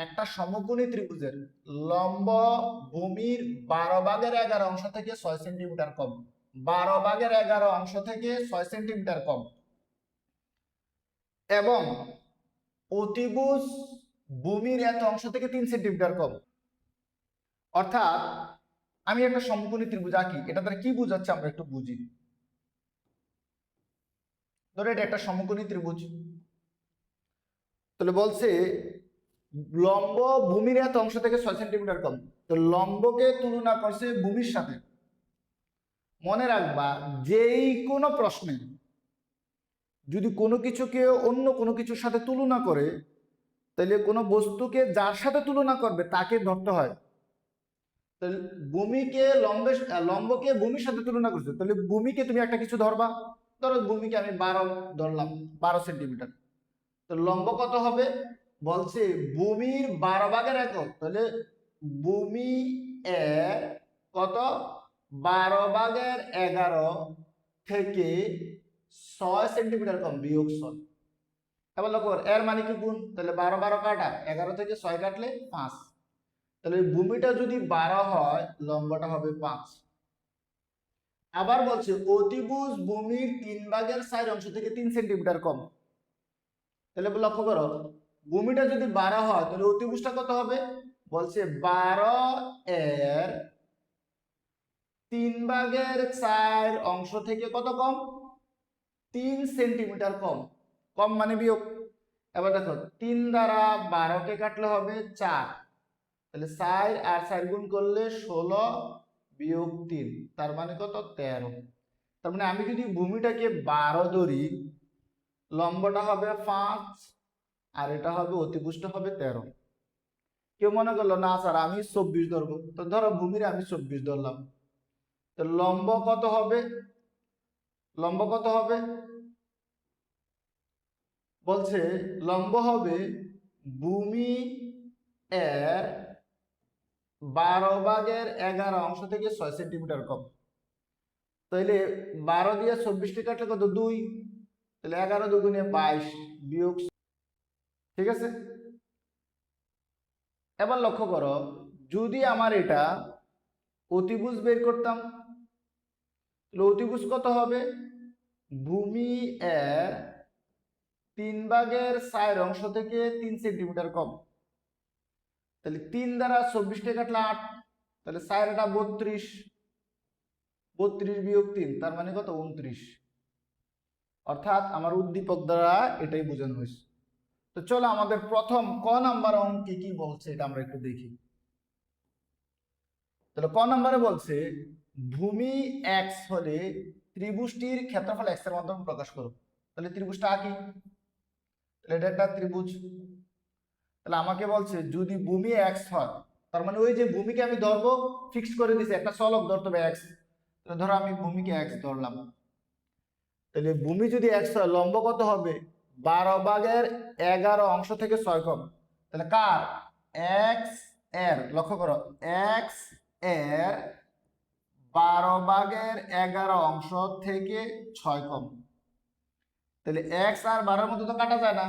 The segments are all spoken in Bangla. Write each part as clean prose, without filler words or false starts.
একটা সমকোণী ত্রিভুজের লম্ব ভূমির 12/11 অংশ থেকে 6 সেন্টিমিটার কম। 12/11 অংশ থেকে 6 সেন্টিমিটার কম এবং অতিভুজ ভূমির এত অংশ থেকে 3 সেন্টিমিটার কম। অর্থাৎ আমি একটা সমকোণী ত্রিভুজ আঁকি, এটা দ্বারা কি বোঝাচ্ছে আমরা একটু বুঝি। ধরো এটা একটা সমকোণী ত্রিভুজ, তাহলে বলছে লম্ব ভূমির এত অংশ থেকে 6 সেন্টিমিটার কম। তো লম্বকে তুলনা করছে ভূমির সাথে। মনে রাখবা, যেই কোনো প্রশ্নে যদি কোনো কিছুকে অন্য কোনো কিছুর সাথে তুলনা করে, তাহলে কোনো বস্তুকে যার সাথে তুলনা করবে তাকে ধরতে হয়। তাহলে ভূমিকে লম্বকে ভূমির সাথে তুলনা করছে, তাহলে ভূমিকে তুমি একটা কিছু ধরবা। ধরো ভূমিকে আমি 12 ধরলাম, 12 সেন্টিমিটার। তো লম্ব কত হবে? বলছে ভূমির 12/11। তাহলে ভূমি এর কত? 12/11 থেকে 6 সেন্টিমিটার কম, বিয়োগ 6। এবার লক্ষ্য কর, এর মানে কি গুণ? তাহলে 12 কাটা, 11 থেকে 6 কাটলে 5। তাহলে ভূমিটা যদি 12 হয়, লম্বটা হবে 5। আবার বলছে অতিভুজ ভূমির 3/4 অংশ থেকে 3 সেন্টিমিটার কম। তাহলে লক্ষ্য করো, ভূমিটা যদি 12 হয়, তাহলে অতিভুজটা কত হবে? বলছে 12 এর 3/4 অংশ থেকে কত কম? 3 সেন্টিমিটার কম। কম মানে বিয়োগ। এবার দেখো, 3 দ্বারা 12কে কাটলে হবে 4। তাহলে 4 আর 4 গুণ করলে 16 বিয়োগ 3, তার মানে কত? 13। তার মানে আমি যদি ভূমিটাকে 12 ধরি, লম্বটা হবে 5, আর এটা হবে অতিভুজটা হবে 13। কেউ মনে করলো না স্যার আমি 24 ধরবো, তো ধরো ভূমির আমি 24 ধরলাম। তো লম্ব কত হবে? লম্ব কত হবে? বলছে লম্ব হবে ভূমি এর 12/11 অংশ থেকে 6 সেন্টিমিটার কম। তাইলে 12 দিয়ে 24 কাটলে কত? 2। তাহলে 11 দুগুণে 22 বিয়োগ। ঠিক আছে। এবার লক্ষ্য করো, যদি আমার এটা অতিভুজ বের করতাম, তাহলে অতিভুজ কত হবে? ভূমি এর 3/4 অংশ থেকে 3 সেন্টিমিটার কম। তাহলে 3 দ্বারা 24 কাটলে 8, তাহলে 4 এটা 32। 32 বিয়োগ 3, তার মানে কত? 29। অর্থাৎ আমার উদ্দীপক দ্বারা এটাই বোঝানো হয়েছে। তো চলো আমাদের প্রথম ক নাম্বার অঙ্কে কি বলছে এটা আমরা একটু দেখি। তাহলে ক নাম্বারে বলছে ভূমি এক্স হলে ত্রিভুজটির ক্ষেত্রফল এক্স এর মাধ্যমে প্রকাশ করো। তাহলে ত্রিভুজটা আঁকি। তাহলে এটা একটা ত্রিভুজ। তাহলে আমাকে বলছে যদি ভূমি এক্স হয়, তার মানে ওই যে ভূমিকে আমি ধরবো, ফিক্সড করে দিছি একটা চলক ধরতে হবে এক্স। তাহলে ধরো আমি ভূমিকে এক্স ধরলাম। তাহলে ভূমি যদি এক্স হয়, লম্ব কত হবে? 12/11 অংশ থেকে 6 কম। তাহলে কার? এক্স এর, লক্ষ্য করো, এক্স এর 12/11 অংশ থেকে 6 কম। তাহলে এক্স আর 12 মধ্যে তো কাটা যায় না।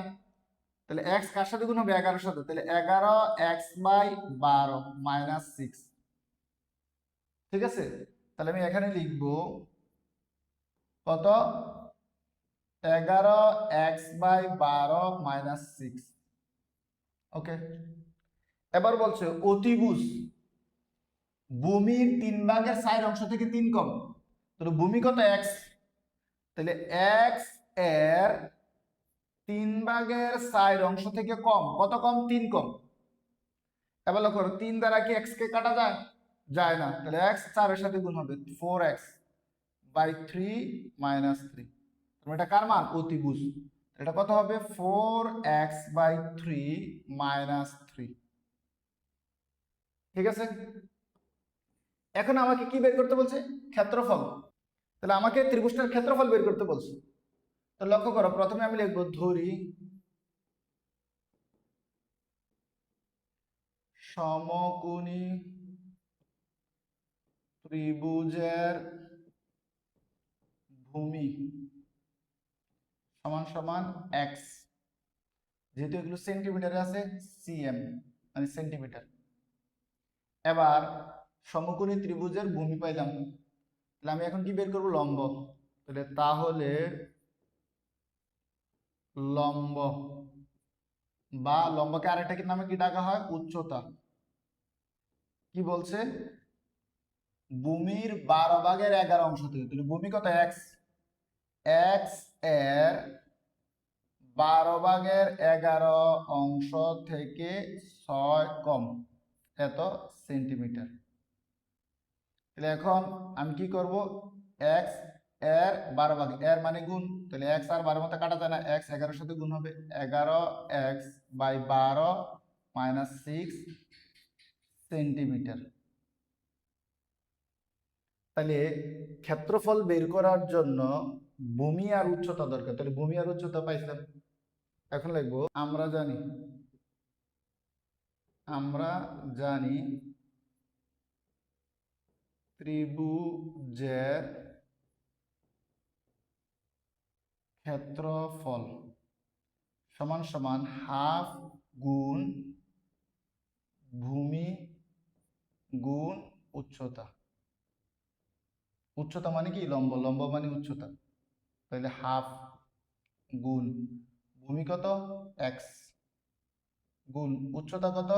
তাহলে এক্স কার সাথে গুণ হবে? 11-এর সাথে। তাহলে 11x/12 -6। ঠিক আছে। তাহলে আমি এখানে লিখবো কত? 11x/12 -6। ওকে। এবার বলছে অতিভুজ ভূমির 3/4 অংশ থেকে 3 কম। তাহলে ভূমি কত? এক্স। তাহলে এক্স এর 3/4 অংশ থেকে কম। কত কম? 3 কম। এবার লক্ষ্য করো, 3 দ্বারা কি এক্স কে কাটা যায়? যায় না। তাহলে এক্স 4-এর সাথে গুণ হবে, 4x/3 -3। এটা কার মান? অতিভুজ। এটা কত হবে? 4x/3 -3। ঠিক আছে। এখন আমাকে কি বের করতে বলছে? ক্ষেত্রফল। তাহলে আমাকে ত্রিভুজটার ক্ষেত্রফল বের করতে বলছে। তো লক্ষ্য করো, প্রথমে আমি লিখবো ধরি সমকোণী ত্রিভুজের ভূমি সমান সমান এক্স। যেহেতু এগুলো সেন্টিমিটারে আছে, সিএম মানে সেন্টিমিটার। এবার সমকোণী ত্রিভুজের ভূমি পাইলাম, তাহলে আমি এখন কি বের করবো? লম্ব। তাহলে লম্ব বা লম্বকে আরেকটা কি নামে কি ডাকা হয়? উচ্চতা। কি বলছে? ভূমির 12/11 থেকে, তাহলে ভূমি কত? এক্স। এক্স এর 12/11 অংশ থেকে 6 কম, এত সেন্টিমিটার। তাহলে এখন আমি কি করব? এক্স এর 12 ভাগ, এর মানে গুণ, তাহলে এক্স আর 12 মধ্যে কাটা যায় না, এক্স 11-এর সাথে গুণ হবে, 11x/12 - 6 সেন্টিমিটার। তাহলে ক্ষেত্রফল বের করার জন্য ভূমি আর উচ্চতা দরকার, তাহলে ভূমি আর উচ্চতা পাইছিলাম। এখন লিখবো আমরা জানি ত্রিভুজের ক্ষেত্রফল সমান সমান হাফ গুণ ভূমি গুণ উচ্চতা। উচ্চতা মানে কি? লম্ব। লম্ব মানে উচ্চতা। তাহলে হাফ গুণ ভূমি কত? এক্স, গুণ উচ্চতা কত?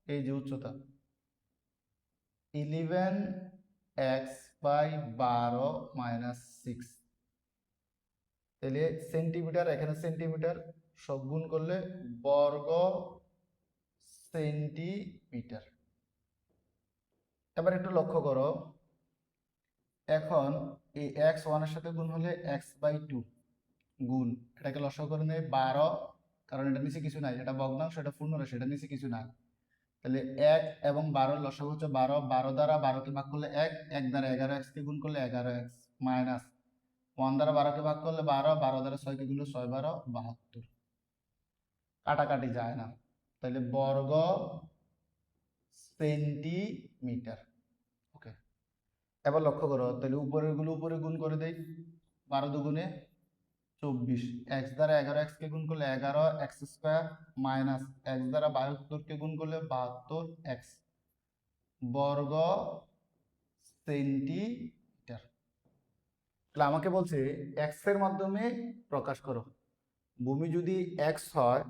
এই যে উচ্চতা 11x/12 - 6। তাহলে সেন্টিমিটার, এখানে সেন্টিমিটার, সব গুণ করলে বর্গ সেন্টিমিটার। এবার একটু লক্ষ্য করো, এখন এই এক্স 1-এর সাথে গুণ হলে x/2 গুণ, এটাকে লসাগু করে নেই 12, কারণ এটা নিচে কিছু নাই, এটা ভগ্নাংশ, এটা পূর্ণরাশি, এটা নিচে কিছু নাই। তাহলে 1 এবং 12 লসাগু হচ্ছে 12, 12 দ্বারা 12কে ভাগ করলে 1, 1 দ্বারা 11x কে গুণ করলে 11x, মাইনাস 1 দ্বারা 12কে ভাগ করলে 12, 12 দ্বারা 6কে গুণ 6 12 72, কাটাকাটি যায় না, তাহলে বর্গ সেন্টিমিটার। ওকে, এবার লক্ষ্য করো, তাহলে উপরের গুলো উপরে গুণ করে দেই, 12 দুগুণে 24, এক্স দ্বারা 11x কে গুণ করলে 11x² মাইনাস এক্স দ্বারা 72 কে গুণ করলে 72x বর্গ সেন্টিমিটার। তাহলে আমাকে বলছে এক্স এর মাধ্যমে প্রকাশ করো। ভূমি যদি এক্স হয়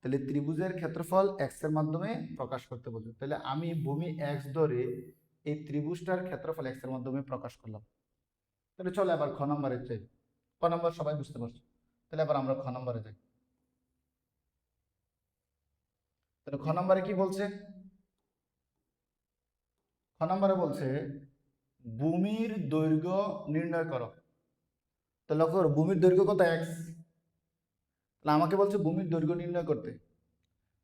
তাহলে ত্রিভুজের ক্ষেত্রফল এক্স এর মাধ্যমে প্রকাশ করতে বলছে। তাহলে আমি ভূমি এক্স ধরে এই ত্রিভুজটার ক্ষেত্রফল এক্স এর মাধ্যমে প্রকাশ করলাম। তাহলে চলো এবার খ নম্বরে যাই। ক নম্বর সবাই বুঝতে পারছো? তাহলে এবার আমরা খ নম্বরে যাই। তাহলে খ নম্বরে কি বলছে? খ নম্বরে বলছে ভূমির দৈর্ঘ্য নির্ণয় করো। তো লক্ষ্য করো, ভূমির দৈর্ঘ্য কত? এক্স। তাহলে আমাকে বলছে ভূমির দৈর্ঘ্য নির্ণয় করতে।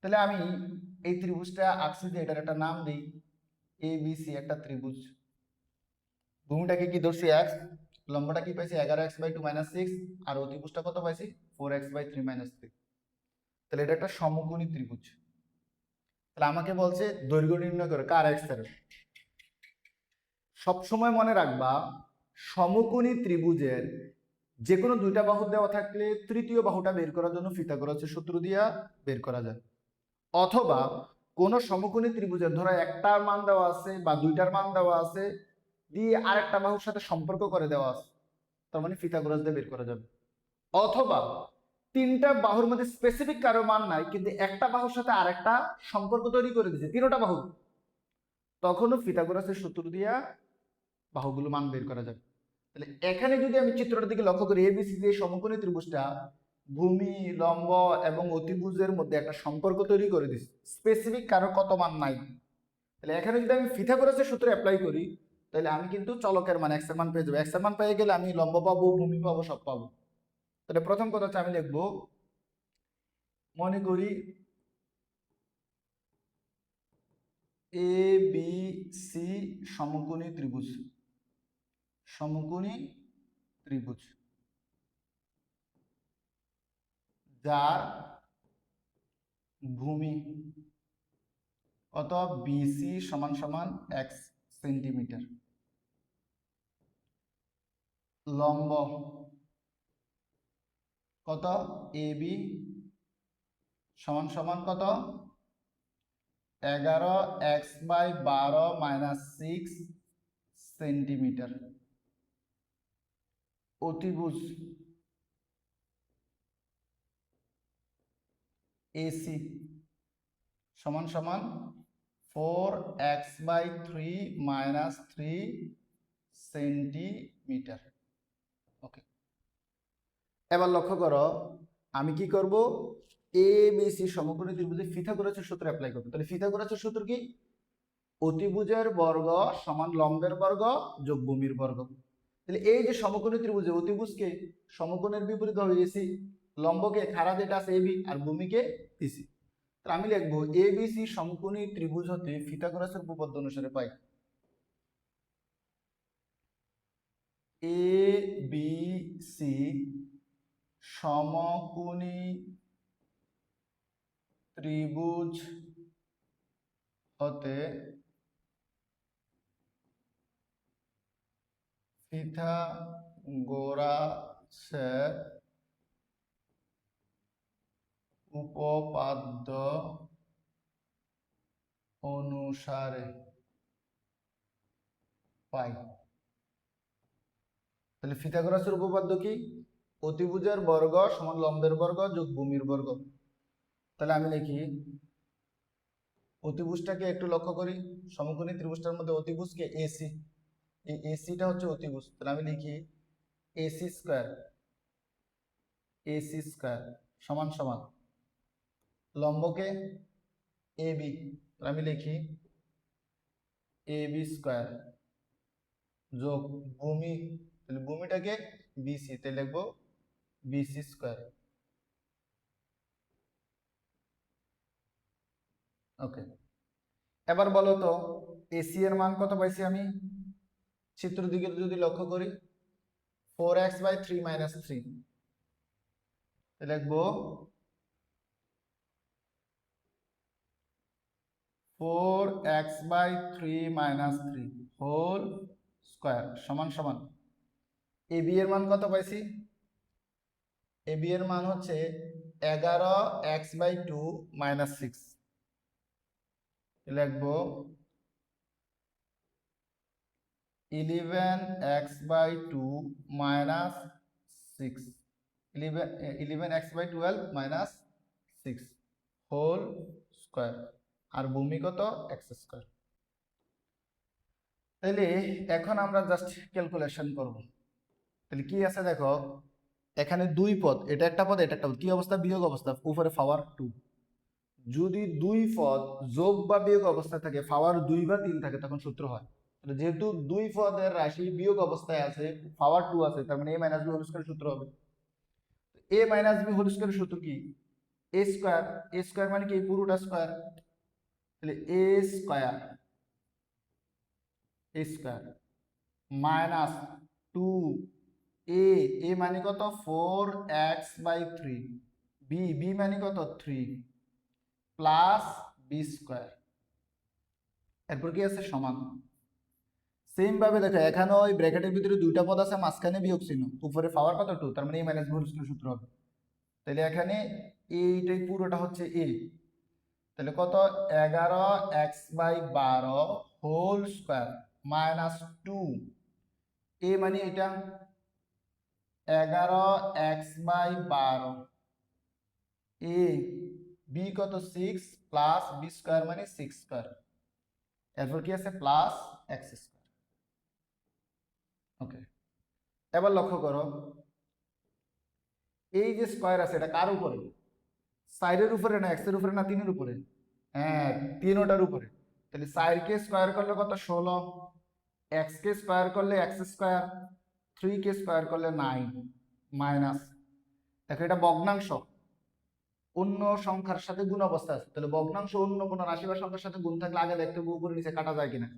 তাহলে আমি এই ত্রিভুজটা আঁকছি, যে এটার একটা নাম দিই এ বি সি, একটা ত্রিভুজ। ভূমিটাকে কি ধরছি? এক্স, লম্বটা কি পাইছি? 11x/2 - 6, আর অতিভুজটা কত পাইছি? 4x/3 - 3। তাহলে এটা একটা সমকোণী ত্রিভুজ। তাহলে আমাকে বলছে দৈর্ঘ্য নির্ণয় করে, কার? এক্স এর। সবসময় মনে রাখবা, সমকোণী ত্রিভুজের যে কোনো দুইটা বাহু দেওয়া থাকলে তৃতীয় বাহুটা বের করার জন্য পিথাগোরাসের সূত্র দিয়া বের করা যায়। অথবা কোন সমকোণী ত্রিভুজের ধরো একটার মান দেওয়া আছে বা দুইটার মান দেওয়া আছে, দিয়ে আরেকটা বাহুর সাথে সম্পর্ক করে দেওয়া আছে, তার মানে পিথাগোরাস দিয়ে বের করা যাবে। অথবা তিনটা বাহুর মধ্যে স্পেসিফিক কারো মান নাই, কিন্তু একটা বাহুর সাথে আরেকটা সম্পর্ক তৈরি করে দিয়েছে তিনটা বাহু, তখনও পিথাগোরাসের সূত্র দিয়া বাহুগুলো মান বের করা যাবে। তাহলে এখানে যদি আমি চিত্রটার দিকে লক্ষ্য করি, এবিসি যে সমকোণী ত্রিভুজটা ভূমি, লম্ব এবং অতিভুজের মধ্যে একটা সম্পর্ক তৈরি করে দিচ্ছে, স্পেসিফিক কারো কত মান নাই। তাহলে এখানে যদি আমি পিথাগোরাসের সূত্র অ্যাপ্লাই করি, তাহলে আমি কিন্তু চলকের মান এক্স এর মান পেয়ে যাবো। এক্স এর মান পেয়ে গেলে আমি লম্ব পাবো, ভূমি পাবো, সব পাবো। তাহলে প্রথম কথা হচ্ছে আমি লিখবো, মনে করি এ বি সি সমকোণী ত্রিভুজ। সমকোণী ত্রিভুজ যার ভূমি কত? বিসি সমান সমান এক্স সেন্টিমিটার, লম্ব কত? এ বি সমান সমান কত 11x/12 - 6 সেন্টিমিটার। অতিভুজ এসি সমান সমান 4x/3 - 3 সেন্টিমিটার। ওকে, এবার লক্ষ্য করো আমি কি করব, এ বি সি সমকোণী ত্রিভুজে পিথাগোরাসের সূত্র অ্যাপ্লাই করব। তাহলে পিথাগোরাসের সূত্র কি? অতিভুজের বর্গ সমান লম্বের বর্গ যোগ ভূমির বর্গ। তাহলে এই যে সমকোণী ত্রিভুজে অতিভুজকে সমকোণের বিপরীত হবে এসি, লম্বকে খাড়া যেটা আছে এবি, আর ভূমিকে বিসি। তাহলে আমি লিখবো এ বি সি সমকোণী ত্রিভুজ হতে পিথাগোরাসের উপপাদ্য অনুসারে পাই এ বি সি সমকোণী ত্রিভুজ হতে পিথাগোরাসের উপপাদ্য অনুসারে পাই। তাহলে পিথাগোরাসের উপপাদ্য কি? অতিভুজের বর্গ সমান লম্বের বর্গ যোগ ভূমির বর্গ। তাহলে আমি লিখি অতিভুজটাকে একটু লক্ষ্য করি, সমকোণী ত্রিভুজটার মধ্যে অতিভুজকে এসি, এই এসিটা হচ্ছে অতিভুজ। তাহলে আমি লিখি এসি স্কয়ার সমান সমান লম্বকে এবি, আমি লিখি এবি স্কয়ার যোগ ভূমি, তাহলে ভূমিটাকে বিসি, তাহলে লিখবো বিসি স্কয়ার। ওকে, এবার বলো তো এসি এর মান কত পাইছি আমি? চিত্র দিকে যদি লক্ষ্য করি 4x/3 - 3, লিখবো 4x/3 - 3 হোল স্কয়ার সমান সমান এবি এর মান কত পাইছি? এবি এর মান হচ্ছে 11x/2 - 6, লিখবো 11x/2 - 6, 11x/12 - 6 হোল স্কয়ার, আর ভূমি কত x স্কয়ার। তাহলে এখন আমরা জাস্ট ক্যালকুলেশন করব। তাহলে কি আছে দেখো, এখানে দুই পদ, এটা একটা পদ এটা একটা পদ, কি অবস্থা? বিয়োগ অবস্থা, উপরে পাওয়ার 2। যদি দুই পদ যোগ বা বিয়োগ অবস্থায় থাকে, পাওয়ার 2 বা 3 থাকে, তখন সূত্র হয়। যেহেতু দুই পদের রাশি বিয়োগ অবস্থায় আছে, পাওয়ার 2 আছে, তার মানে a - b হোল স্কয়ার সূত্র হবে। a - b হোল স্কয়ার সূত্র কি? a স্কয়ার, a স্কয়ার মানে কি পুরোটা স্কয়ার, তাহলে a স্কয়ার মাইনাস 2 a মানে কত 4x/3, b মানে কত 3 প্লাস b স্কয়ার, এরপর কি আছে সমান। সেম ভাবে দেখো এখানে ওই ব্র্যাকেটের ভিতরে দুইটা পদ আছে, মাঝখানে বিয়োগ চিহ্ন, উপরে পাওয়ার কত 2, তার মানে a - b হোল স্কয়ার সূত্র হবে। তাহলে এখানে এইটাই পুরোটা হচ্ছে a, তাহলে কত 11x/12 whole square minus 2 a মানে এটা 11x/12 a, b কত 6 প্লাস b স্কয়ার মানে 6 স্কয়ার, এরপর কি আছে প্লাস x স্কয়ার। ওকে, এবার লক্ষ্য করো এই যে স্কয়ার আছে এটা কার উপরে? সাইডের উপরে না এক্স এর উপরে না 3 এর উপরে? হ্যাঁ, 3টার উপরে। তাহলে 4 কে স্কয়ার করলে কত 16, x কে স্কয়ার করলে x স্কয়ার, 3 কে স্কয়ার করলে 9 মাইনাস, দেখো এটা ভগ্নাংশ, অন্য সংখ্যার সাথে গুণ অবস্থা আছে, তাহলে ভগ্নাংশ অন্য কোনো রাশি বা সংখ্যার সাথে গুণ থাকলে আগে দেখতে হবে উপরে নিচে কাটা যায় কিনা।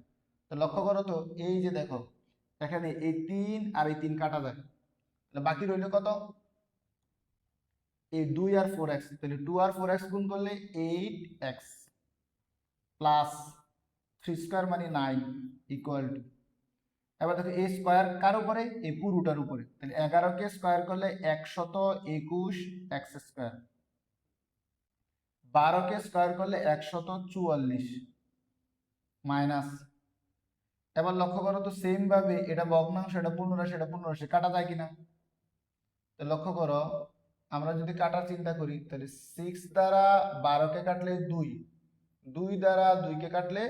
তো লক্ষ্য করো তো এই যে দেখো এখানে এই 3 আর এই 3 কাটা যায়, তাহলে বাকি রইল কত এই 2 আর 4x, তাহলে 2 আর 4x গুণ করলে 8x প্লাস 3 স্কয়ার মানে 9 ইকুয়াল টু, এবার দেখো a স্কয়ার কার উপরে? এই পুরোটার উপরে, তাহলে 11 কে স্কয়ার করলে 121 x স্কয়ার 12কে স্কোয়ার করলে 144 মাইনাস, এবার লক্ষ্য করো তো সেম ভাবে এটা ভগ্নাংশ, এটা পূর্ণরাশি, এটা পূর্ণরাশি, কাটা যায় কিনা? তো লক্ষ্য করো, আমরা যদি কাটার চিন্তা করি তাহলে 6 দ্বারা 12কে কাটলে 2, 2 দ্বারা 2কে কাটলে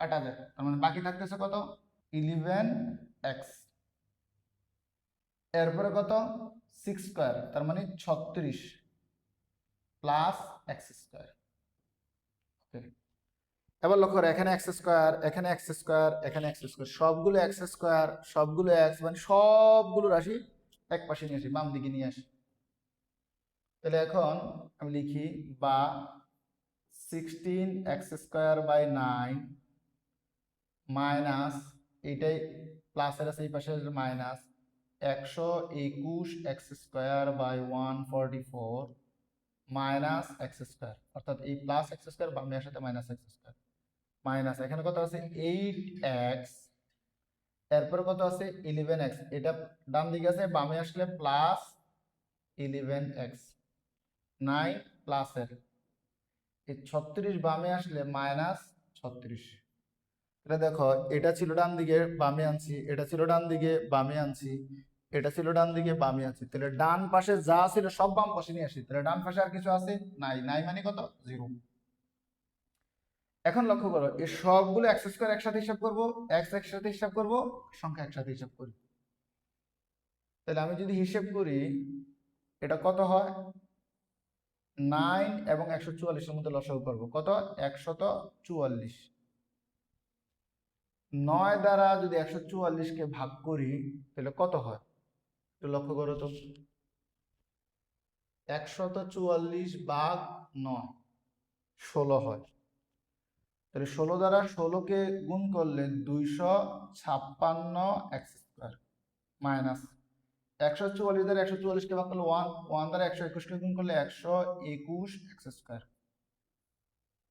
কাটা যায়, তার মানে বাকি থাকতেছে কত? 11x। এরপরে কত? 6 স্কোয়ার, তার মানে 36 প্লাস এক্স স্কোয়ার। এবার লক্ষ্য করো, এখানে এক্স স্কোয়ার, এখানে এক্স স্কোয়ার, এখানে এক্স স্কোয়ার, সবগুলো এক্স স্কোয়ার, সবগুলো এক্স, মানে সবগুলো রাশি এক পাশে নিয়ে আসি, বাম দিকে নিয়ে আসি। তাহলে এখন আমি লিখি বা 16x² / 9 মাইনাস, এইটাই প্লাসের আছে এই পাশে মাইনাস 121x² / 144 মাইনাস x², অর্থাৎ এই প্লাস x² বামের সাথে মাইনাস x², মাইনাস এখানে কত আছে 8x, এরপরে কত আছে 11x, এটা ডান দিকে আছে, বামে আসলে প্লাস 11x, 9 প্লাসের এই 36 বামে আসলে মাইনাস 36। এটা দেখো, এটা ছিল ডান দিকে বামে আনছি, এটা ছিল ডান দিকে বামে আনছি, এটা ছিল ডান দিকে বামে আনছি, তাহলে ডান পাশে যা ছিল সব বাম পাশে নিয়ে আসি, তাহলে ডান পাশে আর কিছু আছে নাই, নাই মানে কত? 0। এখন লক্ষ্য করো, এই সবগুলো x² একসাথে হিসাব করবো, x একসাথে হিসাব করবো, সংখ্যা একসাথে হিসাব করি। তাহলে আমি যদি হিসাব করি এটা কত হয়, 9 এবং 144 এর মধ্যে লসাগু করবো, কত? 144। 9 দ্বারা যদি 144কে ভাগ করি তাহলে কত হয় একটু লক্ষ্য করো তো, 144 ভাগ 9 16 হয়। তাহলে 16 দ্বারা 16কে গুণ করলে 256x² মাইনাস 144 দ্বারা 144কে ভাগ করলে 1, 1 দ্বারা 121কে গুণ করলে 121x²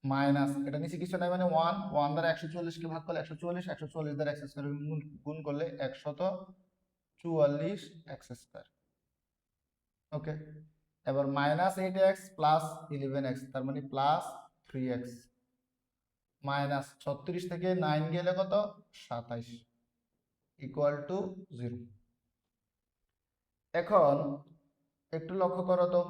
মাইনাস, এটা নিচে কিছু নাই মানে 1, 1 দ্বারা 144কে ভাগ করলে 144, 144 দ্বারা x² গুণ করলে 144x²। ওকে, এবার মাইনাস 8x প্লাস 11x, তার মানে প্লাস 3x, মাইনাস 36 থেকে 9 গেলে কত? 27 ইকুয়াল টু 0। এখন একটু লক্ষ্য করো তো,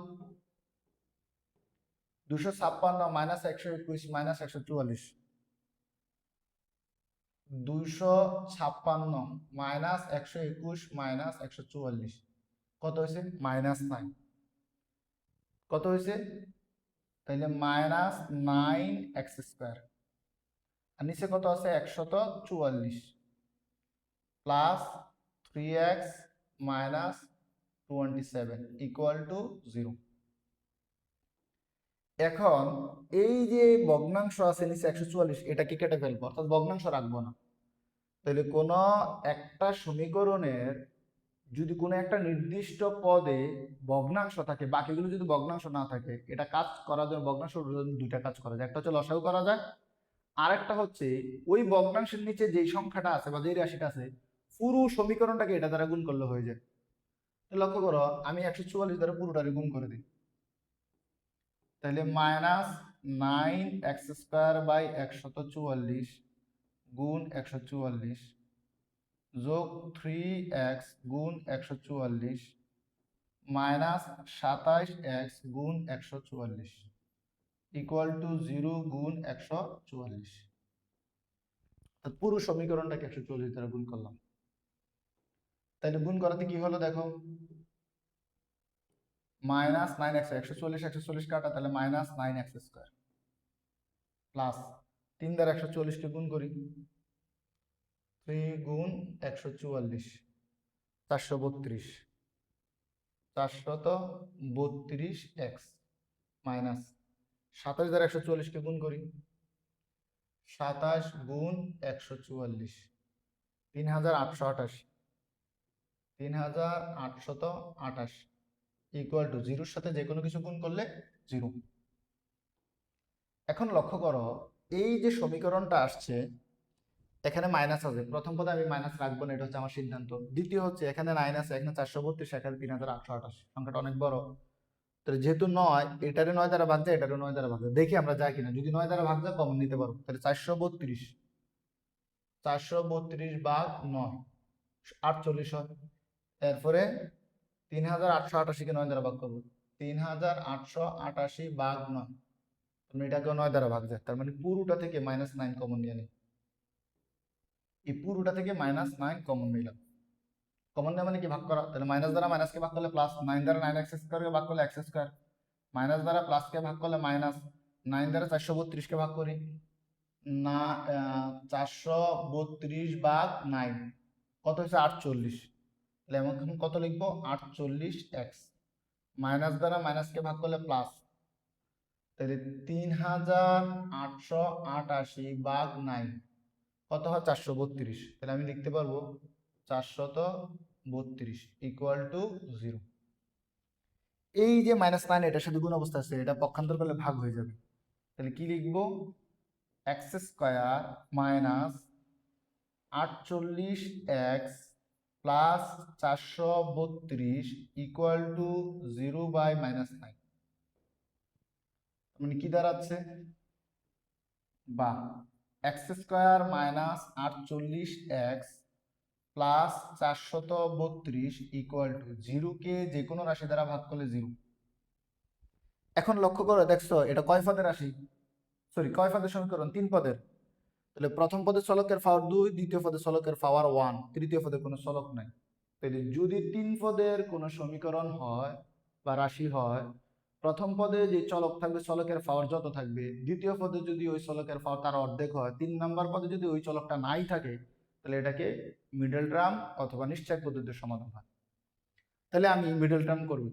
256 মাইনাস 121 মাইনাস 144, 256 মাইনাস 121 মাইনাস 144 কত হয়েছে? -9। কত হয়েছে? তাহলে -9x², আর নিচে কত আছে? 144 plus 3x minus 27 equal to 0। এখন এই যে ভগ্নাংশ আছে নিচে 144, এটাকে কেটে ফেলবো, অর্থাৎ ভগ্নাংশ রাখবো না। তাহলে কোন একটা সমীকরণের যদি কোনো একটা নির্দিষ্ট পদে ভগ্নাংশ থাকে, বাকিগুলো যদি ভগ্নাংশ না থাকে, এটা কাজ করার জন্য ভগ্নাংশ দুইটা কাজ করা যায়, একটা হচ্ছে লসাগু করা যায়, আর একটা হচ্ছে ওই ভগ্নাংশের নিচে যেই সংখ্যাটা আছে বা যেই রাশিটা আছে পুরো সমীকরণটাকে এটা দ্বারা গুণ করলে হয়ে যায়। লক্ষ্য করো, আমি 144 দ্বারা পুরোটারে গুণ করে দিই, তাহলে -9x² / 144 গুণ 144 যোগ 3x গুণ 144 মাইনাস 27x গুণ 144 ইকুয়াল টু 0 গুণ 144। পুরো সমীকরণটাকে 144 দ্বারা গুণ করলাম। তাহলে গুণ করাতে কি হলো দেখো, -9x, 144 144 কাটা, তাহলে -9x² প্লাস 3 দ্বারা 144কে গুণ করি, 3 গুণ 144 432, 432x মাইনাস 27 দ্বারা 144কে গুণ করি, 27 গুণ 144 3828, 3828 ইকুয়াল টু 0-র সাথে যে কোনো কিছু গুণ করলে 0। এখন লক্ষ্য করো, এই যে সমীকরণটা আসছে এখানে মাইনাস আছে, প্রথম পদে আমি মাইনাস রাখবো না, এটা হচ্ছে আমার সিদ্ধান্ত। দ্বিতীয় হচ্ছে এখানে 9 আছে, এখানে 432, এখানে 3828, সংখ্যাটা অনেক বড়, তাহলে যেহেতু 9, এটারে 9 দ্বারা ভাগ যায়, এটারে 9 দ্বারা ভাগ যায়, দেখি আমরা যাই কিনা। যদি 9 দ্বারা ভাগ যায় কমন নিতে পারবো। তাহলে 432, 432 ভাগ 9 48 হয়। এরপরে 3888 কে 9 দ্বারা ভাগ করবো, 3888 ভাগ 9, তুমি এটাকেও 9 দ্বারা ভাগ যায়, তার মানে পুরোটা থেকে -9 কমন নিয়ে নিই। এই পুরোটা থেকে -9 কমন নিলাম। কমন নেওয়া মানে কি? ভাগ করা। তাহলে মাইনাস দ্বারা মাইনাসকে ভাগ করলে প্লাস, 9 দ্বারা 9x² ভাগ করলে x², মাইনাস দ্বারা প্লাসকে ভাগ করলে মাইনাস, 9 দ্বারা 432 কে ভাগ করি না, 432 ভাগ 9 কত হয়েছে? 48। তাহলে এখন কত লিখবো? 48x। মাইনাস দ্বারা মাইনাসকে ভাগ করলে প্লাস, তাহলে 3888 ভাগ 9 কত হয়? 432। তাহলে আমি লিখতে পারবো 432 ইকুয়াল টু 0। এই যে -9 এটার সাথে গুণ অবস্থা আছে, এটা পক্ষান্তর করলে ভাগ হয়ে যাবে। তাহলে কি লিখবো? x² minus 48x plus 432 equal to 0 by -9। মানে কি দাঁড়াচ্ছে? বা x² minus 48x plus 432 equal to 0 কে যে কোনো রাশি দ্বারা ভাগ করলে 0। এখন লক্ষ্য করো, দেখছো এটা কয় পদের রাশি? সরি, কয় পদের সমীকরণ? 3 পদের। তাহলে প্রথম পদের চলকের পাওয়ার 2, দ্বিতীয় পদের চলকের পাওয়ার 1, তৃতীয় পদের কোনো চলক নাই। তাহলে যদি 3 পদের কোনো সমীকরণ হয় বা রাশি হয়, প্রথম পদে যে চলক থাকবে চলকের পাওয়ার যত থাকবে, দ্বিতীয় পদে যদি ওই চলকের পাওয়ার তার অর্ধেক হয়, 3 নাম্বার পদে যদি ওই চলকটা নাই থাকে, তাহলে এটাকে মিডল টার্ম অথবা নিশ্চয়ক পদ্ধতির সমাধান হয়। তাহলে আমি মিডল টার্ম করব।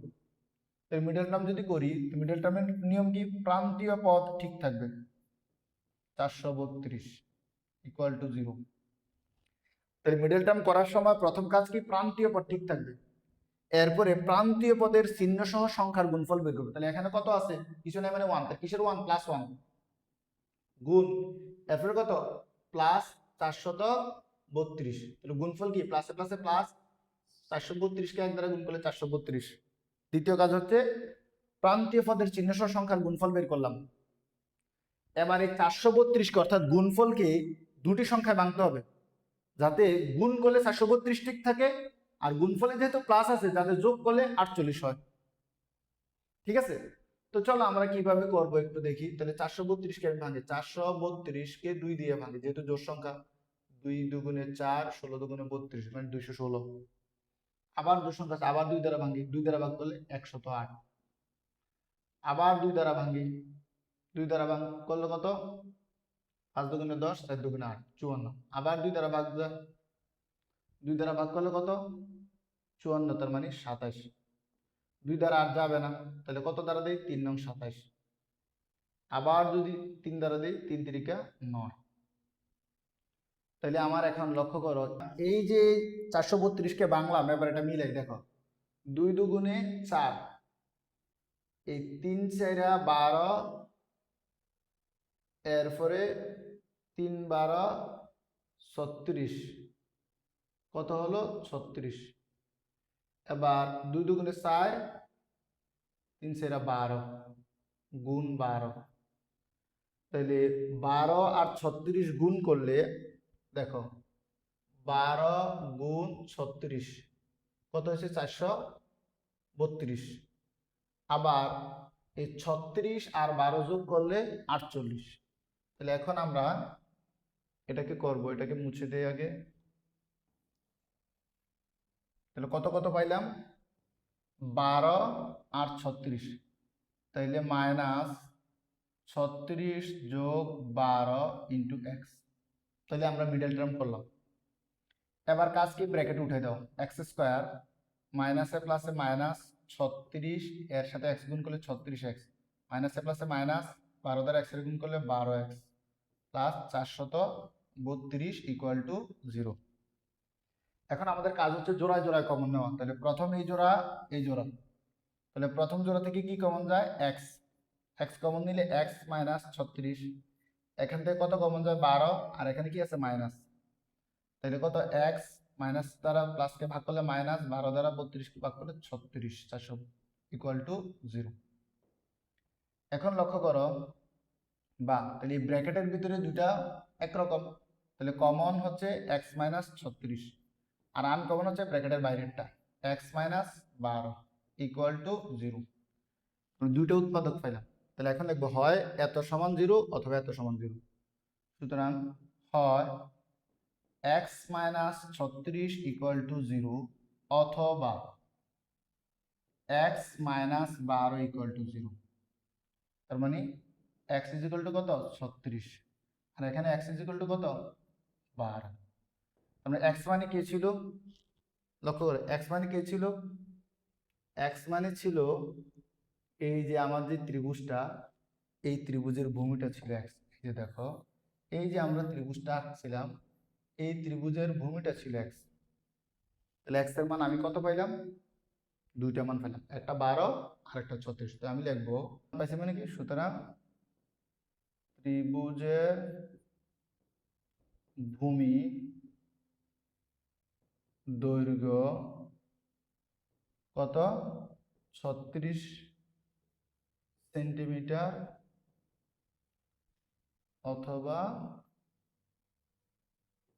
তাহলে মিডল টার্ম যদি করি, মিডল টার্মের নিয়ম কি? প্রান্তীয় পদ ঠিক থাকবে, 432 ইকুয়াল টু 0। তাহলে মিডল টার্ম করার সময় প্রথম কাজ কি? প্রান্তীয় পদ ঠিক থাকবে। এরপরে প্রান্তীয় পদের চিহ্ন সহ সংখ্যার গুণফল বের করবে। তাহলে এখানে কত আছে? কিছু নাই, মানে 1। কিসের 1? +1 গুণ, এরপরে কত? প্লাস 432। তাহলে গুণফল কি? প্লাসে প্লাসে প্লাস, 432 কে 1 দ্বারা গুণ করলে 432। দ্বিতীয় কাজ হচ্ছে প্রান্তীয় পদের চিহ্ন সহ সংখ্যার গুণফল বের করলাম। এবার এই 432 কে অর্থাৎ গুণফলকে দুটি সংখ্যায় ভাঙতে হবে, যাতে গুণ করলে 432 ঠিক থাকে, আর গুণফলে যেহেতু প্লাস আছে যাতে যোগ করলে 48 হয়। ঠিক আছে? তো চলো আমরা কিভাবে করব একটু দেখি। তাহলে 432 কে আমি ভাঙি, 432 কে 2 দিয়ে ভাঙি, যেহেতু জোড় সংখ্যা। 2 দুগুণে 4, 16 দুগুণে 32, মানে 216। আবার জোড় সংখ্যা আছে, আবার 2 দ্বারা ভাঙি, 2 দ্বারা ভাগ করলে 108। আবার 2 দ্বারা ভাঙি, 2 দ্বারা ভাগ করলে কত? 5 দুগুণে 10, 4 দুগুণে 8, 54। আবার 2 দ্বারা ভাগ, 2 দ্বারা ভাগ করলে কত? 54, তার মানে 27। 2 দ্বারা 8 যাবে না, তাহলে কত দ্বারা দেই? 3 নং 27। আবার যদি 3 দ্বারা দেই, 3 তিরিকা 9। তাহলে আমার এখন লক্ষ্য করো, এই যে 432 কে বাংলাম, এবার এটা মিলাই দেখো। 2 দুগুণে 4, এই 3 4 12, এরপরে 3 12 36, কত হলো? 36। এবার 2 দুগুণে 4, 3 4 12 গুণ 12। তাহলে 12 আর 36 গুণ করলে দেখো, 12 গুণ 36 কত হয়েছে? 432। আবার এই 36 আর 12 যোগ করলে 48। তাহলে এখন আমরা এটাকে করব, এটাকে মুছে দেই আগে। তাহলে কত কত পাইলাম? 12 আর 36, তাইলে -36 যোগ 12 ইন্টু এক্স। তাহলে আমরা মিডল টার্ম করলাম। এবার কাজ কি? ব্র্যাকেট উঠে দাও, x² মাইনাসে প্লাসে মাইনাস 36, এর সাথে x গুণ করলে 36x, মাইনাসে প্লাসে মাইনাস, 12 দ্বারা x এর গুণ করলে 12x, প্লাস 432 ইকুয়াল টু 0। এখন আমাদের কাজ হচ্ছে জোড়ায় জোড়ায় কমন নেওয়া। তাহলে প্রথম এই জোড়া, এই জোড়া, তাহলে প্রথম জোড়া থেকে কি কমন যায়? x। x কমন নিলে x মাইনাস 36, এখান থেকে কত কমন যায়? 12, আর এখানে কি আছে? মাইনাস। তাহলে কত? x মাইনাস দ্বারা প্লাসকে ভাগ করলে মাইনাস, 12 দ্বারা 32 কে ভাগ করলে 36, ইকুয়াল টু 0। এখন লক্ষ্য করো, বা তাহলে এই ব্র্যাকেটের ভিতরে দুটা একরকম, তাহলে কমন হচ্ছে এক্স মাইনাস 36 আর আনকমন হচ্ছে ব্র্যাকেটের বাইরেরটা এক্স মাইনাস 12 ইকুয়াল টু 0। দুইটা উৎপাদক পাইলাম। তাহলে এখন লিখবো হয় এত সমান 0 অথবা এত সমান 0। সুতরাং হয় এক্স মাইনাস 36 ইকুয়াল টু 0 অথবা এক্স মাইনাস 12 ইকুয়াল টু 0। তার মানে এক্স ইজ ইকুয়াল টু কত 36 আর এখানে এক্স ইজ ইকুয়াল টু কত 12। তাহলে এক্স মানে কি ছিল, লক্ষ্য করে এক্স মানে কি ছিল, এক্স মানে ছিল এই যে আমার যে ত্রিভুজটা, এই ত্রিভুজের ভূমিটা ছিল এক্স। এই যে দেখো, এই যে আমরা ত্রিভুজটা আঁকছিলাম, এই ত্রিভুজের ভূমিটা ছিল এক্স। তাহলে এক্স এর মান আমি কত পাইলাম, দুইটা মান পাইলাম, একটা 12 আর একটা 36। তো আমি লিখবো পাইছি মানে কি, সুতরাং ত্রিভুজের ভূমি দৈর্ঘ্য কত 36 সেন্টিমিটার অথবা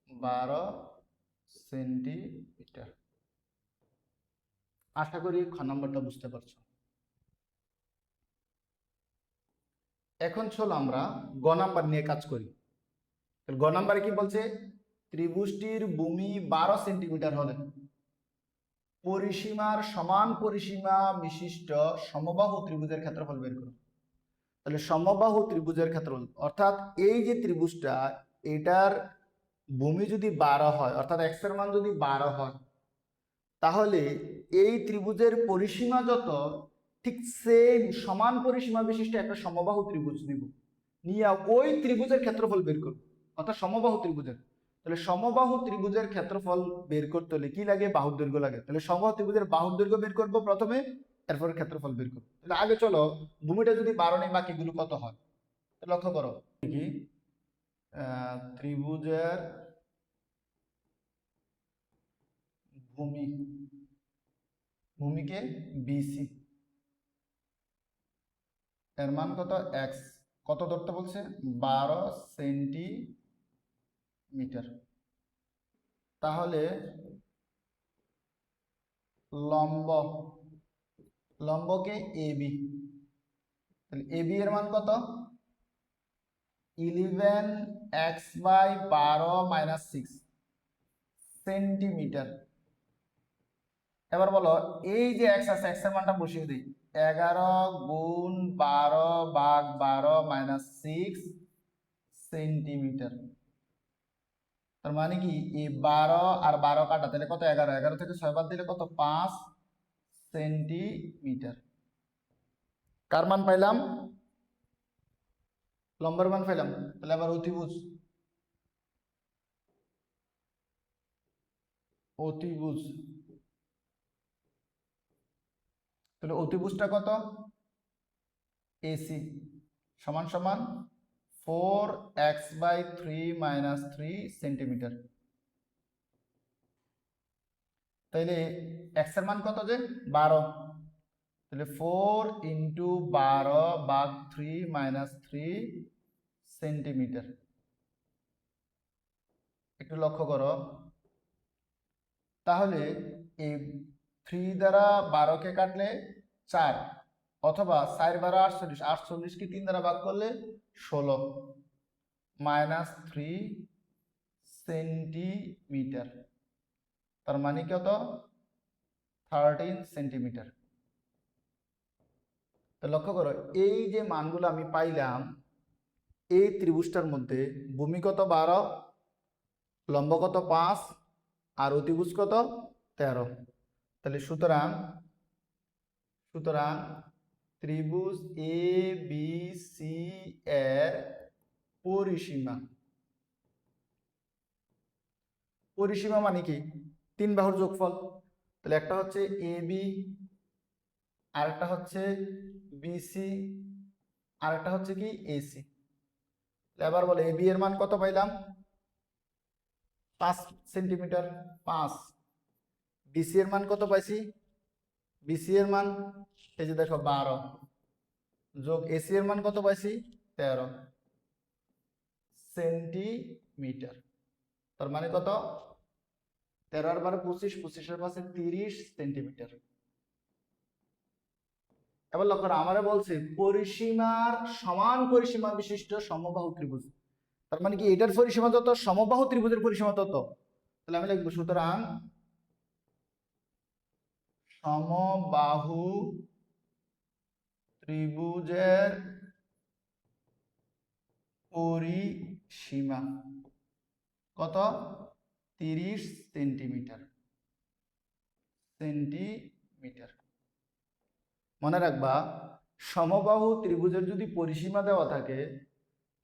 12 সেন্টিমিটার। আশা করি খ নম্বরটা বুঝতে পারছো। এখন চলো আমরা গ নাম্বার নিয়ে কাজ করি। গ নাম্বারে কি বলছে, ত্রিভুজটির ভূমি 12 সেন্টিমিটার হলে পরিসীমার সমান পরিসীমা বিশিষ্ট সমবাহু ত্রিভুজের ক্ষেত্রফল বের করো। তাহলে সমবাহু ত্রিভুজের ক্ষেত্রফল অর্থাৎ এই যে ত্রিভুজটা, এটার ভূমি যদি 12 হয়, অর্থাৎ এক্স এর মান যদি 12 হয়, তাহলে এই ত্রিভুজের পরিসীমা যত, ঠিক সেম সমান পরিসীমা বিশিষ্ট একটা সমবাহু ত্রিভুজ নিব, নিয়ে ওই ত্রিভুজের ক্ষেত্রফল বের করব, অর্থাৎ সমবাহু ত্রিভুজের। তাহলে সমবাহু ত্রিভুজের ক্ষেত্রফল বের করতে হলে কি লাগে, বাহুর দৈর্ঘ্য লাগে। তাহলে সমবাহু ত্রিভুজের বাহুর দৈর্ঘ্য বের করব প্রথমে, এরপর ক্ষেত্রফল বের করব। তাহলে আগে চলো ভূমিটা যদি 12 নেই, বাকিগুলো কত হয় লক্ষ্য করো। কি ত্রিভুজের ভূমি, ভূমিকে বিসি, এর মান কত এক্স, কত ধরতে বলছে 12 সেন্টিমিটার। তাহলে লম্ব, লম্বকে এবি, তাহলে এবি এর মান কত 11x/12 - 6 সেন্টিমিটার। এবার বলো এই যে এক্স আছে, এক্স এর মানটা বসিয়ে দিই, 11 গুণ 12 ভাগ 12 - 6 সেন্টিমিটার। তার মানে কি এই 12 আর 12 কাটা, তাহলে কত 11, 11 থেকে 6 বাদ দিলে কত 5 সেন্টিমিটার। কার মান পাইলাম, লম্বের মান পাইলাম। তাহলে আবার অতিভুজ, অতিভুজ, তাহলে অতিভুজটা কত এসি সমান সমান 4x/3 - 3 সেন্টিমিটার। তাইলে এক্স এর মান কত যে 12, তাহলে 4 × 12/3 - 3 সেন্টিমিটার। একটু লক্ষ্য করো, তাহলে এই 3 দ্বারা 12কে কাটলে 4, অথবা 4 × 12 48, 48 কে 3 দ্বারা ভাগ করলে 16 -3 সেন্টিমিটার। তার মানে কত 13 সেন্টিমিটার। তো লক্ষ্য করো এই যে মানগুলো আমি পাইলাম, এই ত্রিভুজটার মধ্যে ভূমি কত 12, লম্ব কত 5 আর অতিভুজ কত 13। তাহলে সুতরাং সুতরাং ত্রিভুজ এ বি সি এর পরিসীমা, পরিসীমা মানে কি 3 বাহুর যোগফল। তাহলে একটা হচ্ছে এ বি, আরেকটা হচ্ছে বিসি, আরেকটা হচ্ছে কি এসি। এবার বলে এ বি এর মান কত পাইলাম 5 সেন্টিমিটার 5, বিসি এর মান কত পাইছি, বিসি এর মান এই যে দেখো 12 যোগ এসি এর মান কত পাইছি 13 সেন্টিমিটার। তার মানে কত 13 আর 12 25, 25 এর পাশে 30 সেন্টিমিটার। এবার লক্ষ্য করো আমারে বলছে পরিসীমার সমান পরিসীমা বিশিষ্ট সমবাহু ত্রিভুজ। তার মানে কি এটার পরিসীমা যত সমবাহু ত্রিভুজের পরিসীমা তত। তাহলে আমি লিখবো সুতরাং সমবাহু ত্রিভুজের পরিসীমা কত 30 সেন্টিমিটার। মনে রাখবা সমবাহু ত্রিভুজের যদি পরিসীমা দেওয়া থাকে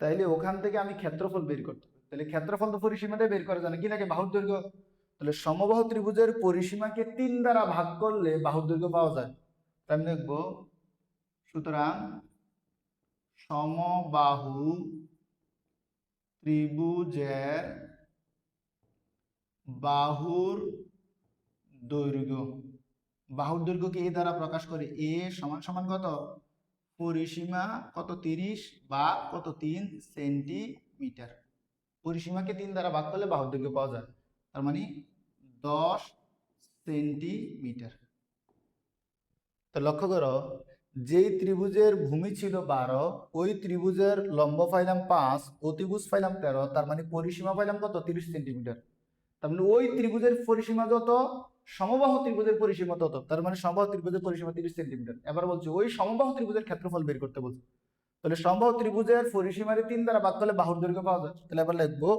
তাইলে ওখান থেকে আমি ক্ষেত্রফল বের করতে হবে। তাহলে ক্ষেত্রফল তো পরিসীমাতে বের করা যায় না, কি লাগে বাহুর দৈর্ঘ্য। তাহলে সমবাহু ত্রিভুজের পরিসীমাকে 3 দ্বারা ভাগ করলে বাহুর দৈর্ঘ্য পাওয়া যায়। তাই আমি দেখবো সুতরাং সমবাহু ত্রিভুজের বাহুর দৈর্ঘ্য, বাহুর দৈর্ঘ্যকে এ দ্বারা প্রকাশ করে। এ সমান সমান কত পরিসীমা কত 30 বা কত 3 সেন্টিমিটার। পরিসীমাকে 3 দ্বারা ভাগ করলে বাহুর দৈর্ঘ্য পাওয়া যায়, তার মানে 10 সেন্টিমিটার। তো লক্ষ্য করো যেই ত্রিভুজের ভূমি ছিল 12 ওই ত্রিভুজের লম্ব পাইলাম 5, অতিভুজ পাইলাম 13, তার মানে পরিসীমা পাইলাম কত 30 সেন্টিমিটার। তার মানে ওই ত্রিভুজের পরিসীমা যত সমবাহু ত্রিভুজের পরিসীমা তত, তার মানে সমবাহু ত্রিভুজের পরিসীমা 30 সেন্টিমিটার। এবার বলছি ওই সমবাহু ত্রিভুজের ক্ষেত্রফল বের করতে বলছি। তাহলে সমবাহু ত্রিভুজের পরিসীমারে 3 দ্বারা ভাগ করলে বাহুর দৈর্ঘ্য পাওয়া যায়। তাহলে এবার লিখবো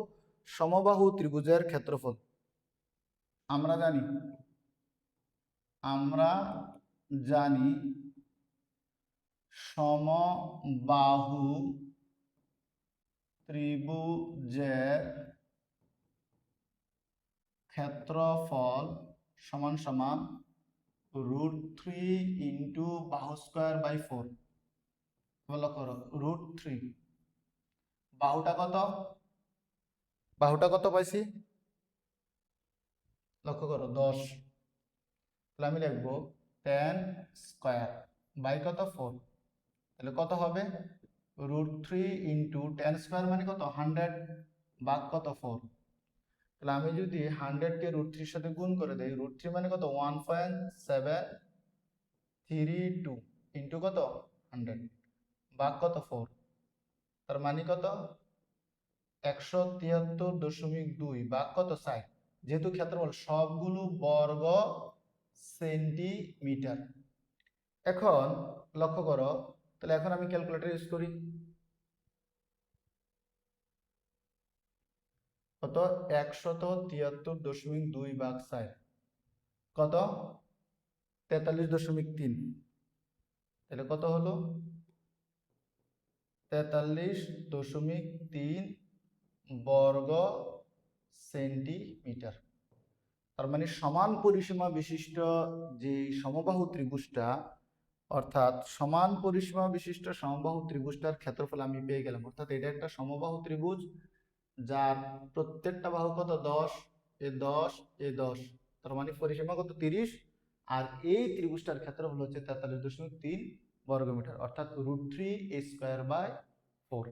সমবাহু ত্রিভুজের ক্ষেত্রফল। আমরা জানি সমবাহু ত্রিভুজের ক্ষেত্রফল সমান সমান √3 ইন্টু বাহু স্কয়ার বাই 4। বলো করো √3। বাহুটা কত পাইছি লক্ষ্য করো 10। তাহলে আমি লিখবো 10 স্কয়ার বাই কত 4। তাহলে কত হবে √3 ইন্টু 10 স্কয়ার মানে কত 100 ভাগ কত 4। তাহলে আমি যদি 100 কে √3 সাথে গুণ করে দেই, √3 মানে কত 1.732 ইন্টু কত 100 ভাগ কত 4, তার মানে কত 173.2 ভাগ কত 60। যেহেতু ক্ষেত্রফল সবগুলো বর্গ সেন্টিমিটার। এখন লক্ষ্য করো তাহলে এখন আমি ক্যালকুলেটর ইউজ করি। কত 173.2 ভাগ 60 কত 43.3। তাহলে কত হলো 43.3 বর্গ সেন্টিমিটার। তার মানে সমান পরিসীমা বিশিষ্ট যে সমবাহু ত্রিভুজটা, অর্থাৎ সমান পরিসীমা বিশিষ্ট সমবাহু ত্রিভুজটার ক্ষেত্রফল আমি পেয়ে গেলাম। অর্থাৎ এটা একটা সমবাহু ত্রিভুজ যার প্রত্যেকটা বাহু কত 10, এ 10, এ 10, তার মানে পরিসীমা কত 30। আর এই ত্রিভুজটার ক্ষেত্রফল হচ্ছে 43.3 বর্গমিটার, অর্থাৎ √3 স্কয়ার বাই 4।